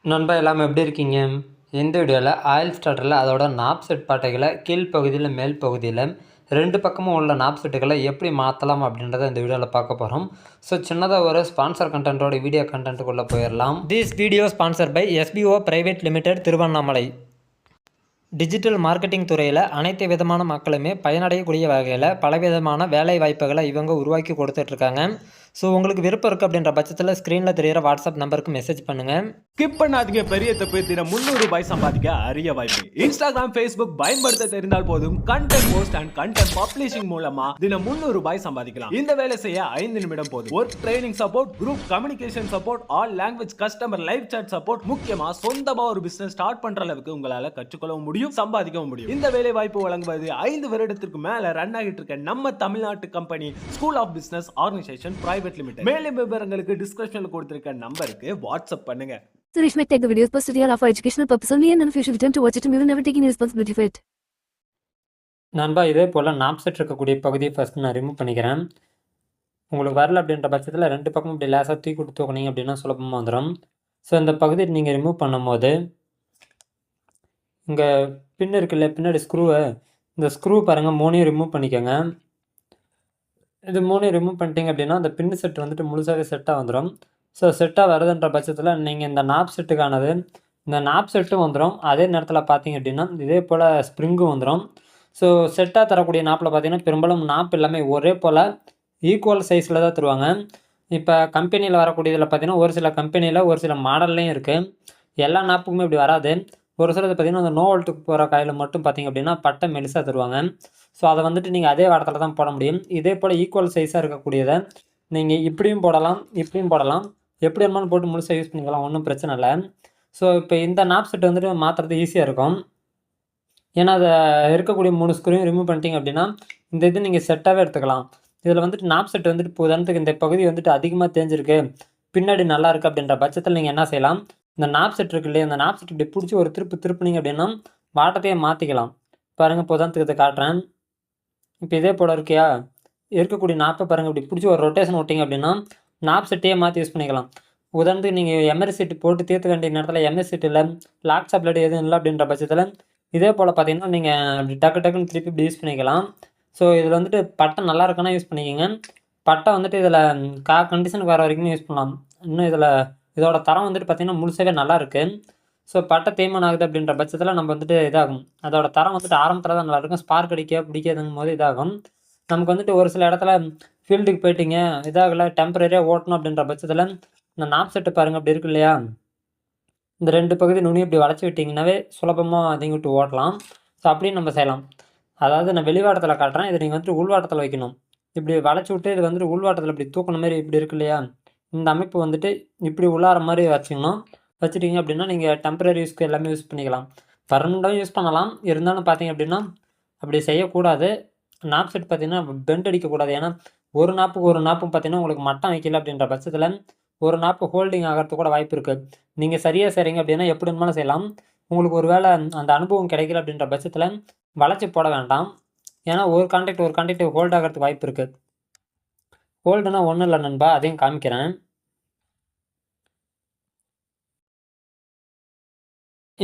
நண்பா எல்லாமே எப்படி இருக்கீங்க? இந்த வீடியோவில் ஆயில் ஸ்டார்டரில் அதோட நாப் செட் பாட்டைகளை கீழ்ப்பகுதியில் மேல் பகுதியில் 2 பக்கமும் உள்ள நாப் செட்டுகளை எப்படி மாற்றலாம் அப்படின்றத இந்த வீடியோவில் பார்க்க போகிறோம். ஸோ சின்னதாக ஒரு ஸ்பான்சர் கண்டென்ட்டோட வீடியோ கண்டென்ட்டுக்குள்ளே போயிடலாம். This video sponsor by SPO private limited Tiruvannamalai. Digital marketing துறையில் அனைத்து விதமான மக்களுமே பயனடையக்கூடிய வகையில் பலவிதமான வேலை வாய்ப்புகளை இவங்க உருவாக்கி கொடுத்துட்ருக்காங்க. ஸோ உங்களுக்கு விருப்பம் இருக்குது அப்படின்ற பட்சத்தில் ஸ்க்ரீனில் தெரிகிற வாட்ஸ்அப் நம்பருக்கு மெசேஜ் பண்ணுங்கள். ஸ்கிப் பண்ணாதீங்க. பெரிய தப்பு. தினம் 300 ரூபாய் சம்பாதிக்க அரிய வாய்ப்பு. இன்ஸ்டாகிராம், ஃபேஸ்புக் பயன்படுத்த தெரிந்தால் போதும். Content post and content publishing மூலமா தினம் 300 ரூபாய் சம்பாதிக்கலாம். இந்த வேலை செய்ய 5 நிமிடம் போதும். Work training support, group communication support, all language customer live chat support, முக்கியமா சொந்தமா ஒரு பிசினஸ் ஸ்டார்ட் பண்ற அளவுக்கு உங்களால கற்றுக்கொள்ளவும் முடியும், சம்பாதிக்கவும் முடியும். இந்த வேலை வாய்ப்பு வழங்குவது 5 வருடத்திற்கு மேல ரன் ஆகிட்டு இருக்க நம்ம தமிழ்நாட்டு company school of business organisation private limited. மேலும் விவரங்களுக்கு டிஸ்கிரிப்ஷன்ல கொடுத்திருக்க நம்பருக்கு வாட்ஸ்அப் பண்ணுங்க. Suresh might take the videos posted here are for educational purpose only and if you should attempt to watch it and we will never take any responsibility for it. நண்பா இதே போல் நாப் set இருக்கக்கூடிய பகுதியை first நான் remove பண்ணிக்கிறேன். உங்களுக்கு வரல அப்படின்ற பட்சத்தில் 2 பக்கமும் இப்படி லேசாக தூக்கி கொடுத்து தூக்குனீங்க அப்படின்னா சுலபமாக வந்துடும். ஸோ இந்த பகுதியை நீங்கள் ரிமூவ் பண்ணும்போது இங்கே பின் இருக்குல்ல, பின்னாடி ஸ்க்ரூவை, இந்த ஸ்க்ரூ பாருங்கள் 3ஐயும் ரிமூவ் பண்ணிக்கோங்க. இது 3ஐயும் ரிமூவ் பண்ணிட்டீங்க அப்படின்னா அந்த பின் செட் வந்துட்டு முழுசாகவே செட்டாக வந்துடும். ஸோ செட்டாக வருதுன்ற பட்சத்தில் நீங்கள் இந்த நாப் செட்டுக்கானது இந்த நாப் செட்டும் வந்துடும். அதே நேரத்தில் பார்த்தீங்க அப்படின்னா இதே போல் ஸ்ப்ரிங்கும் வந்துடும். ஸோ செட்டாக தரக்கூடிய நாப்பில் பார்த்தீங்கன்னா பெரும்பாலும் நாப் எல்லாமே ஒரே போல் ஈக்குவல் சைஸில் தான் தருவாங்க. இப்போ கம்பெனியில் வரக்கூடியதில் பார்த்தீங்கன்னா ஒரு சில கம்பெனியில் ஒரு சில மாடல்லையும் இருக்குது. எல்லா நாப்புக்குமே இப்படி வராது. ஒரு சிலது பார்த்தீங்கன்னா அந்த நோ வோல்ட்டுக்கு போகிற காயில் மட்டும் பார்த்தீங்க அப்படின்னா பட்டை மெலிசாக தருவாங்க. ஸோ அதை வந்துட்டு நீங்கள் அதே வாரத்தில் தான் போட முடியும். இதே போல் ஈக்குவல் சைஸாக இருக்கக்கூடியதை நீங்கள் இப்படியும் போடலாம், இப்படியும் போடலாம், எப்படி வேணுமாலும் போட்டு முழுசாக யூஸ் பண்ணிக்கலாம், ஒன்றும் பிரச்சனை இல்லை. ஸோ இப்போ இந்த நாப் செட் வந்துட்டு மாற்றுறது ஈஸியாக இருக்கும். ஏன்னா அதை இருக்கக்கூடிய 3 ஸ்க்ரூவையும் ரிமூவ் பண்ணிட்டீங்க அப்படின்னா இந்த இது நீங்கள் செட்டாகவே எடுத்துக்கலாம். இதில் வந்துட்டு நாப் செட் வந்துட்டு இப்போ உதாரணத்துக்கு இந்த பகுதி வந்துட்டு அதிகமாக தேஞ்சிருக்கு, பின்னாடி நல்லா இருக்குது அப்படின்ற பட்சத்தில் நீங்கள் என்ன செய்யலாம், இந்த நாப் செட் இருக்கு இல்லையா, இந்த நாப் செட் இப்படி பிடிச்சி ஒரு திருப்புனீங்க அப்படின்னா வாட்டத்தையே மாற்றிக்கலாம். பாருங்கள் இப்போ உதாரணத்துக்கு இதை காட்டுறேன். இப்போ இதே போல் இருக்கியா, இருக்கக்கூடிய நாப்பை பாருங்கள் இப்படி பிடிச்சி ஒரு ரொட்டேஷன் விட்டிங்க அப்படின்னா நாப் செட்டையே மாற்றி யூஸ் பண்ணிக்கலாம். உதாரணத்துக்கு நீங்கள் எம்எஸ் சீட்டு போட்டு தீர்த்து வேண்டிய நேரத்தில் எம்எஸ் சீட் இல்லை, லாக் சாப்லெட் எதுவும் இல்லை அப்படின்ற பட்சத்தில் இதே போல் பார்த்தீங்கன்னா நீங்கள் அப்படி டக்குன்னு திருப்பி இப்படி யூஸ் பண்ணிக்கலாம். ஸோ இதில் வந்துட்டு பட்டை நல்லா இருக்குன்னா யூஸ் பண்ணிக்கோங்க. பட்டை வந்துட்டு இதில் கண்டிஷனுக்கு வர வரைக்கும் யூஸ் பண்ணலாம். இன்னும் இதோட தரம் வந்துட்டு பார்த்திங்கன்னா முழுசாகவே நல்லா இருக்குது. ஸோ பட்டை தேய்மானம் ஆகுது அப்படின்ற பட்சத்தில் நம்ம வந்துட்டு இதாகும். அதோட தரம் வந்துட்டு ஆரம்பத்தில் தான் நல்லாயிருக்கும். ஸ்பார்க் அடிக்க பிடிக்காதுங்கும் போது இதாகும். நமக்கு வந்துட்டு ஒரு சில இடத்துல ஃபீல்டுக்கு போயிட்டீங்க, இதாகலை, டெம்பரரியாக ஓட்டணும் அப்படின்ற பட்சத்தில் இந்த நாப் செட்டு பாருங்கள் அப்படி இருக்கு இல்லையா, இந்த 2 பகுதி நுனி இப்படி வளைச்சி விட்டிங்கன்னாவே சுலபமாக அதிங்கிட்டு ஓட்டலாம். ஸோ அப்படியும் நம்ம செய்யலாம். அதாவது நான் வெளிவாட்டத்தில் காட்டுறேன், இதை நீங்கள் வந்துட்டு உள்வாட்டத்தில் வைக்கணும். இப்படி வளைச்சி விட்டு இது வந்துட்டு உள்வாட்டத்தில் இப்படி தூக்கின மாதிரி இப்படி இருக்கு இல்லையா, இந்த அமைப்பு வந்துட்டு இப்படி உள்ளார மாதிரி வச்சுக்கணும். வச்சுட்டிங்க அப்படின்னா நீங்கள் டெம்பரரி யூஸ்க்கு எல்லாமே யூஸ் பண்ணிக்கலாம். பர்மனெண்ட்டாகவும் யூஸ் பண்ணலாம். இருந்தாலும் பார்த்தீங்க அப்படின்னா அப்படி செய்யக்கூடாது. நாப் செட் பார்த்தீங்கன்னா பெண்ட் அடிக்கக்கூடாது. ஏன்னா ஒரு நாப்பும் பார்த்தீங்கன்னா உங்களுக்கு மட்டம் வைக்கல அப்படின்ற பட்சத்தில் ஒரு நாப்பு ஹோல்டிங் ஆகிறதுக்கு கூட வாய்ப்பு இருக்குது. நீங்கள் சரியாக செய்கிறீங்க அப்படின்னா எப்படி வேணுமாலும் செய்யலாம். உங்களுக்கு ஒரு வேளை அந்த அனுபவம் கிடைக்கல அப்படின்ற பட்சத்தில் வளைச்சி போட வேண்டாம். ஏன்னா ஒரு கான்டாக்ட் ஹோல்ட் ஆகிறதுக்கு வாய்ப்பு இருக்குது. ஹோல்டுனா ஒன்றும் இல்லை நண்பா, அதையும் காமிக்கிறேன்.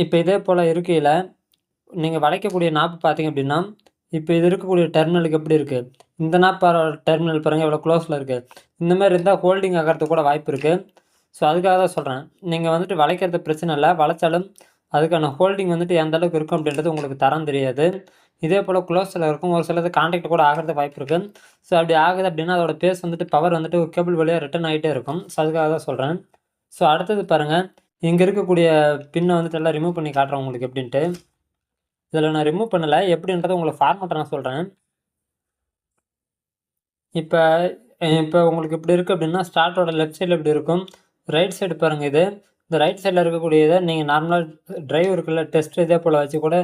இப்போ இதே போல் இருக்கையில் நீங்கள் வளைக்கக்கூடிய நாப்பு பார்த்தீங்க அப்படின்னா இப்போ இது இருக்கக்கூடிய டெர்மினலுக்கு எப்படி இருக்குது, இந்த நாப்பு டெர்மினல் பாருங்கள் எவ்வளோ க்ளோஸில் இருக்குது. இந்த மாதிரி இருந்தால் ஹோல்டிங் ஆகிறதுக்கு கூட வாய்ப்பு இருக்குது. ஸோ அதுக்காக தான் சொல்கிறேன், நீங்கள் வந்துட்டு வளைக்கிறது பிரச்சனை இல்லை, வளைச்சாலும் அதுக்கான ஹோல்டிங் வந்துட்டு எந்த அளவுக்கு இருக்கும் அப்படின்றது உங்களுக்கு தரம் தெரியாது. இதே போல் க்ளோஸில் இருக்கும். ஒரு சிலது கான்டாக்ட் கூட ஆகிறதுக்கு வாய்ப்பு இருக்குது. ஸோ அப்படி ஆகுது அப்படின்னா அதோட பேஸ் வந்துட்டு பவர் வந்துட்டு கேபிள் வழியாக ரிட்டர்ன் ஆகிட்டே இருக்கும். ஸோ அதுக்காக தான் சொல்கிறேன். ஸோ அடுத்தது பாருங்கள், இங்கே இருக்கக்கூடிய பின்னை வந்துட்டு எல்லாம் ரிமூவ் பண்ணி காட்டுறேன் உங்களுக்கு எப்படின்ட்டு. இதில் நான் ரிமூவ் பண்ணலை, எப்படின்றத உங்களுக்கு ஃபார்மேட்டை நான் சொல்கிறேன். இப்போ உங்களுக்கு இப்படி இருக்குது அப்படின்னா ஸ்டார்ட்டோட லெஃப்ட் சைடில் இப்படி இருக்கும். ரைட் சைடு பாருங்கள், இது இந்த ரைட் சைடில் இருக்கக்கூடியதை நீங்கள் நார்மலாக டிரைவ் இருக்குல்ல, டெஸ்ட் இதே போல் வச்சு கூட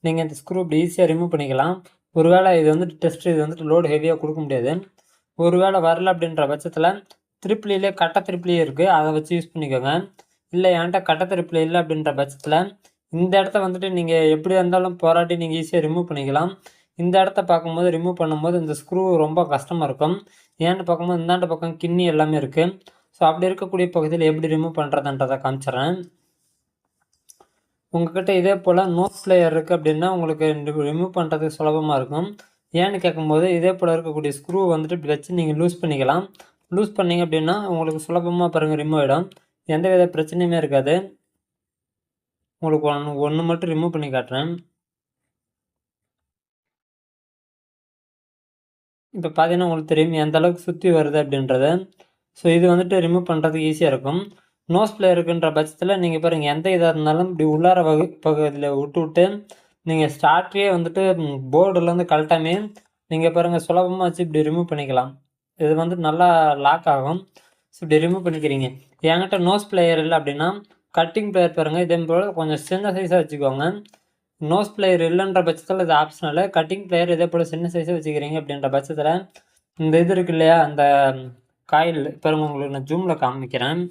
நீங்கள் இந்த ஸ்க்ரூ இப்படி ஈஸியாக ரிமூவ் பண்ணிக்கலாம். ஒருவேளை இது வந்துட்டு டெஸ்ட், இது வந்துட்டு லோடு ஹெவியாக கொடுக்க முடியாது. ஒருவேளை வரல அப்படின்ற பட்சத்தில் திருப்பிலே கட்டை திருப்பிலே இருக்குது, அதை வச்சு யூஸ் பண்ணிக்கோங்க. இல்லை என்கிட்ட கட்டை திருப்பிலே இல்லை அப்படின்ற பட்சத்தில் இந்த இடத்த வந்துட்டு நீங்கள் எப்படி இருந்தாலும் போராட்டி நீங்கள் ஈஸியாக ரிமூவ் பண்ணிக்கலாம். இந்த இடத்த பார்க்கும்போது ரிமூவ் பண்ணும்போது இந்த ஸ்க்ரூ ரொம்ப கஷ்டமாக இருக்கும். ஏன்னு பார்க்கும்போது இந்தாண்ட பக்கம் கிண்ணி எல்லாமே இருக்குது. ஸோ அப்படி இருக்கக்கூடிய பகுதியில் எப்படி ரிமூவ் பண்ணுறதுன்றதை காமிச்சிட்றேன். உங்ககிட்ட இதே போல் நோஸ் பிளேயர் இருக்குது அப்படின்னா உங்களுக்கு ரிமூவ் பண்ணுறதுக்கு சுலபமாக இருக்கும். ஏன்னு கேட்கும்போது இதே போல் இருக்கக்கூடிய ஸ்க்ரூ வந்துட்டு இப்படி வச்சு நீங்கள் லூஸ் பண்ணிக்கலாம். லூஸ் பண்ணிங்க அப்படின்னா உங்களுக்கு சுலபமாக பாருங்கள் ரிமூவ் ஆகிடும். எந்த வித பிரச்சனையுமே இருக்காது. உங்களுக்கு ஒன்று மட்டும் ரிமூவ் பண்ணி காட்டுறேன். இப்போ பார்த்தீங்கன்னா உங்களுக்கு தெரியும் எந்த அளவுக்கு சுற்றி வருது அப்படின்றது. ஸோ இது வந்துட்டு ரிமூவ் பண்ணுறதுக்கு ஈஸியாக இருக்கும். நோஸ் பிளே இருக்குன்ற பட்சத்தில் நீங்கள் பாருங்கள் எந்த இதாக இருந்தாலும் இப்படி உள்ளார பகுதியில் விட்டு நீங்கள் ஸ்டார்ட்லேயே வந்துட்டு போர்டுலேருந்து கழட்டாமே நீங்கள் பாருங்கள் சுலபமாக வச்சு இப்படி ரிமூவ் பண்ணிக்கலாம். இது வந்து நல்லா லாக் ஆகும். ஸோ இப்படி ரிமூவ் பண்ணிக்கிறீங்க. என்கிட்ட நோஸ் பிளேயர் இல்லை அப்படின்னா கட்டிங் பிளேயர் பாருங்கள் இதே போல் கொஞ்சம் சின்ன சைஸாக வச்சுக்கோங்க. நோஸ் பிளேயர் இல்லைன்ற பட்சத்தில் இது ஆப்ஷனல். கட்டிங் பிளேயர் இதே போல் சின்ன சைஸாக வச்சுக்கிறீங்க அப்படின்ற பட்சத்தில் இந்த இது இருக்கு இல்லையா அந்த காயில் பாருங்கள் உங்களுக்கு நான் ஜூமில் காமிக்கிறேன்.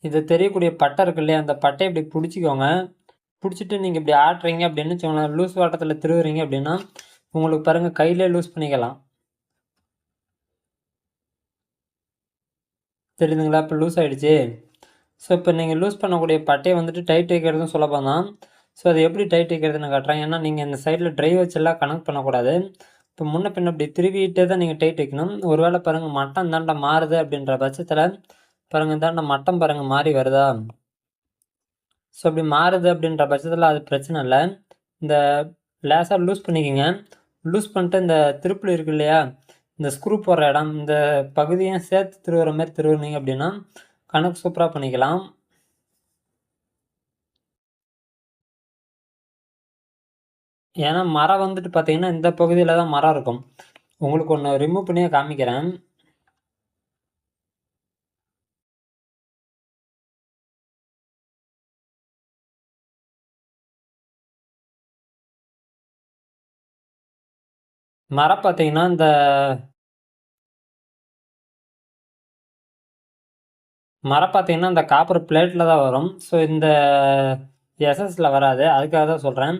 இது தெரியக்கூடிய பட்டை இருக்கு இல்லையா அந்த பட்டையை இப்படி பிடிச்சிக்கோங்க. பிடிச்சிட்டு நீங்கள் இப்படி ஆட்டுறீங்க அப்படின்னு வச்சுக்கோங்களேன். லூஸ் வாட்டத்தில் திருவுறீங்க அப்படின்னா உங்களுக்கு பாருங்கள் கையிலே லூஸ் பண்ணிக்கலாம். தெரியுதுங்களா? இப்போ லூஸ் ஆகிடுச்சு. ஸோ இப்போ நீங்கள் லூஸ் பண்ணக்கூடிய பட்டையை வந்துட்டு டைட் வைக்கிறதும் சுலபம் தான். ஸோ அது எப்படி டைட் வைக்கிறதுன்னு காட்டுறேன். ஏன்னா நீங்கள் இந்த சைடில் ட்ரை வச்செல்லாம் கனெக்ட் பண்ணக்கூடாது. இப்போ முன்ன பின்ன இப்படி திருவிட்டே தான் நீங்கள் டைட் வைக்கணும். ஒரு வேளை பாருங்கள் மட்டம் தாண்டா மாறுது அப்படின்ற பட்சத்தில் பாருங்கள் தாண்டா மட்டம் பாருங்கள் மாறி வருதா? ஸோ அப்படி மாறுது அப்படின்ற பட்சத்தில் அது பிரச்சனை இல்லை. இந்த லேசாக லூஸ் பண்ணிக்கோங்க. லூஸ் பண்ணிட்டு இந்த திருப்புள் இருக்கு இல்லையா இந்த ஸ்க்ரூ போடுற இடம் இந்த பகுதியும் சேர்த்து திருவுற மாதிரி திருவுனீங்க அப்படின்னா கணக்கு சூப்பராக பண்ணிக்கலாம். ஏன்னா மரம் வந்துட்டு பார்த்தீங்கன்னா இந்த பகுதியில் தான் மரம் இருக்கும். உங்களுக்கு ஒன்று ரிமூவ் பண்ணியே காமிக்கிறேன். மரம் பார்த்தீங்கன்னா இந்த மரம் பார்த்தீங்கன்னா இந்த காப்பர் பிளேட்டில் தான் வரும். ஸோ இந்த எஸ்எஸ்ல வராது. அதுக்காக தான் சொல்கிறேன்.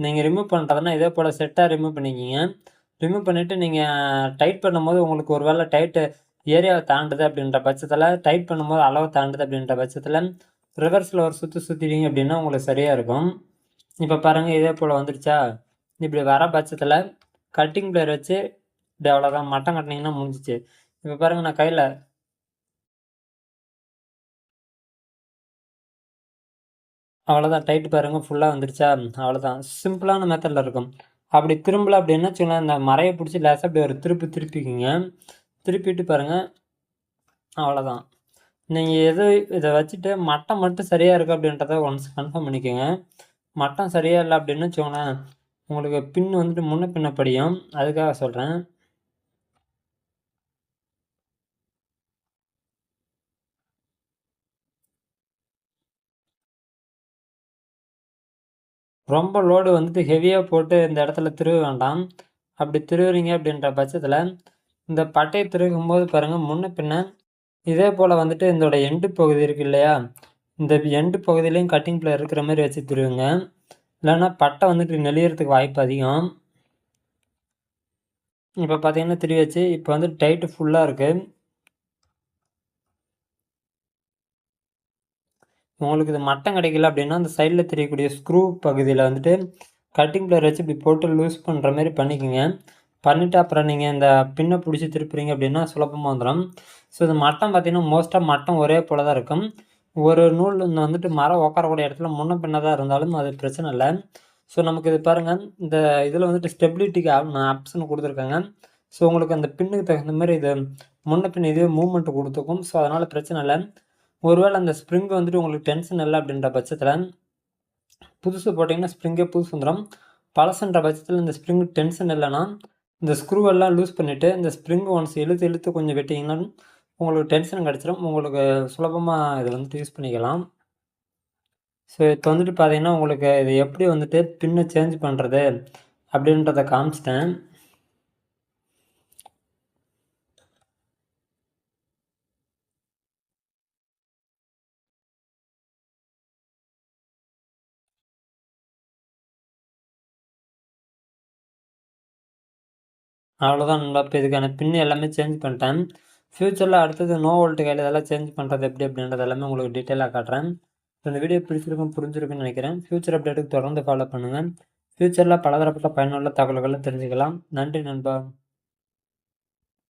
நீங்கள் ரிமூவ் பண்ணுறதுனா இதே போல் செட்டாக ரிமூவ் பண்ணிக்கிங்க. ரிமூவ் பண்ணிவிட்டு நீங்கள் டைட் பண்ணும்போது உங்களுக்கு ஒரு வேளை டைட்டு ஏரியாவை தாண்டுது அப்படின்ற பட்சத்தில் டைட் பண்ணும்போது அளவை தாண்டுது அப்படின்ற பட்சத்தில் ரிவர்ஸில் ஒரு சுற்றிட்டீங்க அப்படின்னா உங்களுக்கு சரியாக இருக்கும். இப்போ பாருங்கள் இதே போல் வந்துடுச்சா? இப்படி வர பட்சத்தில் கட்டிங் பிளேயர் வச்சு இப்படி அவ்வளோதான் மட்டம் கட்டினீங்கன்னா முடிஞ்சிச்சு. இப்போ பாருங்கள் நான் கையில் அவ்வளோதான் டைட் பாருங்கள் ஃபுல்லாக வந்துடுச்சா? அவ்வளோதான் சிம்பிளான மெத்தடில் இருக்கும். அப்படி திரும்பலை அப்படின்னா வச்சுக்கோங்களேன் இந்த மரையை பிடிச்சி லேசாக அப்படி ஒரு திருப்பிக்கிங்க. திருப்பிட்டு பாருங்கள் அவ்வளோதான். நீங்கள் எது இதை வச்சுட்டு மட்டம் மட்டும் சரியாக இருக்குது அப்படின்றத ஒன்ஸ் கன்ஃபார்ம் பண்ணிக்கோங்க. மட்டம் சரியாக இல்லை அப்படின்னு வச்சுக்கோங்களேன் உங்களுக்கு பின் வந்துட்டு முன்ன பின்ன படியும். அதுக்காக சொல்கிறேன். ரொம்ப லோடு வந்துட்டு ஹெவியாக போட்டு இந்த இடத்துல திருவ வேண்டாம். அப்படி திருவுறீங்க அப்படின்ற பட்சத்தில் இந்த பட்டையை திருகும்போது பாருங்கள் முன்ன பின்ன இதே போல் வந்துட்டு இதோட எண்டு பகுதி இருக்குது இல்லையா இந்த எண்டு பகுதியிலையும் கட்டிங் பிளேயர் இருக்கிற மாதிரி வச்சு திருவுங்க. இல்லைன்னா பட்டை வந்துட்டு நெளியறதுக்கு வாய்ப்பு அதிகம். இப்போ பார்த்தீங்கன்னா திருவியாச்சு. இப்போ வந்து டைட்டு ஃபுல்லாக இருக்குது. உங்களுக்கு இது மட்டம் கிடைக்கல அப்படின்னா அந்த சைடில் தெரியக்கூடிய ஸ்க்ரூ பகுதியில் வந்துட்டு கட்டிங் பிளேயர் வச்சு இப்படி போட்டு லூஸ் பண்ணுற மாதிரி பண்ணிக்கோங்க. பண்ணிவிட்டு அப்புறம் நீங்கள் இந்த பின்னை பிடிச்சி திருப்புறீங்க அப்படின்னா சுலபமாக வந்துடும். ஸோ இது மட்டம் பார்த்தீங்கன்னா மோஸ்ட்டாக மட்டம் ஒரே போல் தான் இருக்கும். ஒரு நூல் வந்துட்டு மரம் உட்காரக்கூடிய இடத்துல முன்ன பின்ன தான் இருந்தாலும் அது பிரச்சனை இல்லை. ஸோ நமக்கு இது பாருங்கள் இந்த இதில் வந்துட்டு ஸ்டெபிலிட்டிக்கு ஆப்ஷன் கொடுத்துருக்காங்க. ஸோ உங்களுக்கு அந்த பின்னுக்கு தகுந்த மாதிரி இது முன்ன பின் இதுவே மூவ்மெண்ட் கொடுத்துக்கும். ஸோ அதனால் பிரச்சனை இல்லை. ஒருவேளை அந்த ஸ்ப்ரிங் வந்துட்டு உங்களுக்கு டென்ஷன் இல்லை அப்படின்ற பட்சத்தில் புதுசு போட்டிங்கன்னா ஸ்ப்ரிங்கே புதுசு வந்துடும். பழசுன்ற பட்சத்தில் இந்த ஸ்ப்ரிங் டென்ஷன் இல்லைன்னா இந்த ஸ்க்ரூவெல்லாம் லூஸ் பண்ணிவிட்டு இந்த ஸ்ப்ரிங் ஒன்ஸ் இழுத்து கொஞ்சம் வெட்டிங்கன்னா உங்களுக்கு டென்ஷன் கிடச்சிரும். உங்களுக்கு சுலபமாக இதை வந்துட்டு யூஸ் பண்ணிக்கலாம். ஸோ இப்போ வந்துட்டு பார்த்தீங்கன்னா உங்களுக்கு இது எப்படி வந்துட்டு பின்னை சேஞ்ச் பண்ணுறது அப்படின்றத காமிச்சிட்டேன். அவ்வளோதான் நண்பா. இப்போ இதுக்கான பின் எல்லாமே சேஞ்ச் பண்ணிட்டேன். ஃப்யூச்சரில் அடுத்தது நோ வோல்ட் கையில் இதெல்லாம் சேஞ்ச் பண்ணுறது எப்படி அப்படின்றது எல்லாமே உங்களுக்கு டீட்டெயிலாக காட்டுறேன். இந்த வீடியோ பிடிச்சிருக்கும் புரிஞ்சிருக்குன்னு நினைக்கிறேன். ஃப்யூச்சர் அப்டேட்டுக்கு தொடர்ந்து ஃபாலோ பண்ணுங்கள். ஃப்யூச்சரில் பலதரப்பட்ட பயனுள்ள தகவல்களை தெரிஞ்சுக்கலாம். நன்றி நண்பா.